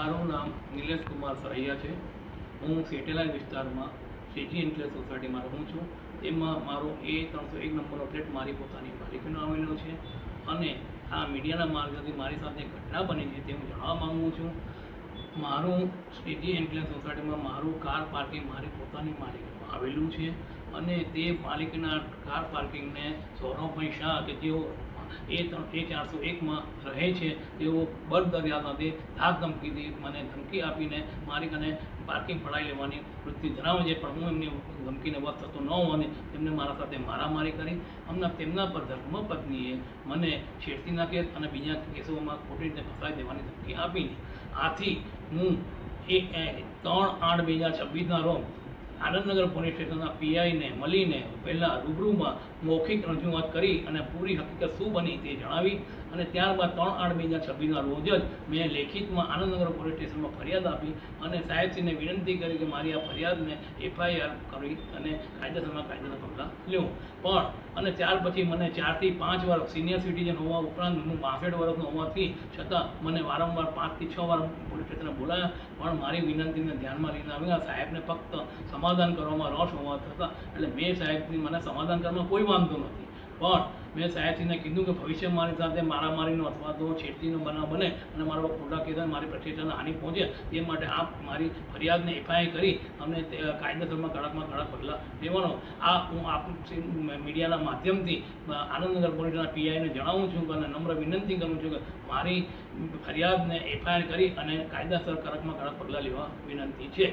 મારું નામ નિલેશ કુમાર સરૈયા છે। હું સેટેલાઇટ વિસ્તારમાં સીજી એન્ક્લેવ સોસાયટીમાં રહું છું। તેમાં મારો A301 નંબરનો ફ્લેટ મારી પોતાની માલિકીનો આવેલો છે અને આ મીડિયાના માર્ગથી મારી સાથે ઘટના બની છે તે હું જણાવવા માગું છું। મારું સીજી એન્ક્લેવ સોસાયટીમાં મારું કાર પાર્કિંગ મારી પોતાની માલિકીમાં આવેલું છે અને તે માલિકીના કાર પાર્કિંગને સૌરભભાઈ શાહ કે જેઓ A401 રહે છે તેઓ બળદરિયામાંથી ધાક ધમકીથી મને ધમકી આપીને મારી કને પાર્કિંગ પડાવી લેવાની વૃત્તિ ધરાવે છે, પણ હું એમની ધમકીને વશ થતો ન હોવાને તેમને મારા સાથે મારામારી કરી। તેમના પર ધર્મપત્નીએ મને છેડતીના કેસ અને બીજા કેસોમાં ખોટી રીતે ફસાવી દેવાની ધમકી આપીને આથી હું 3/8/2026 રોજ આનંદનગર પોલીસ સ્ટેશનના પીઆઈને મળીને પહેલાં રૂબરૂમાં મૌખિક રજૂઆત કરી અને પૂરી હકીકત શું બની તે જણાવી અને ત્યારબાદ 3/8/2026 રોજ જ મેં લેખિતમાં આનંદનગર પોલીસ સ્ટેશનમાં ફરિયાદ આપી અને સાહેબશ્રીને વિનંતી કરી કે મારી આ ફરિયાદને FIR કરી અને કાયદેસર પગલાં લેવું। પણ અને ત્યાર પછી મને 4 થી 5 વાર સિનિયર સિટીઝન હોવા ઉપરાંત હું 62 વર્ષનો હોવાથી છતાં મને વારંવાર 5 થી 6 વાર પોલીસ સ્ટેશને બોલાયા, પણ મારી વિનંતીને ધ્યાનમાં લીધા વગર સાહેબને ફક્ત સમાધાન કરવામાં રસ હોવા છતાં એટલે મેં સાહેબથી મને સમાધાન કરવામાં કોઈ વાંધો નથી, પણ મેં સાહેબશ્રીને કીધું કે ભવિષ્ય મારી સાથે મારામારીનો અથવા તો છેડતીનો બનાવ બને અને મારા ખોટા કેસ મારી પ્રતિષ્ઠાને હાનિ પહોંચે તે માટે આપ મારી ફરિયાદને FIR કરી અમને કાયદેસરમાં કડક પગલાં લેવાનો આ હું આપ મીડિયાના માધ્યમથી આનંદનગર પોલીસના પીઆઈને જણાવું છું અને નમ્ર વિનંતી કરું છું કે મારી ફરિયાદને FIR કરી અને કાયદેસર કડક પગલાં લેવા વિનંતી છે।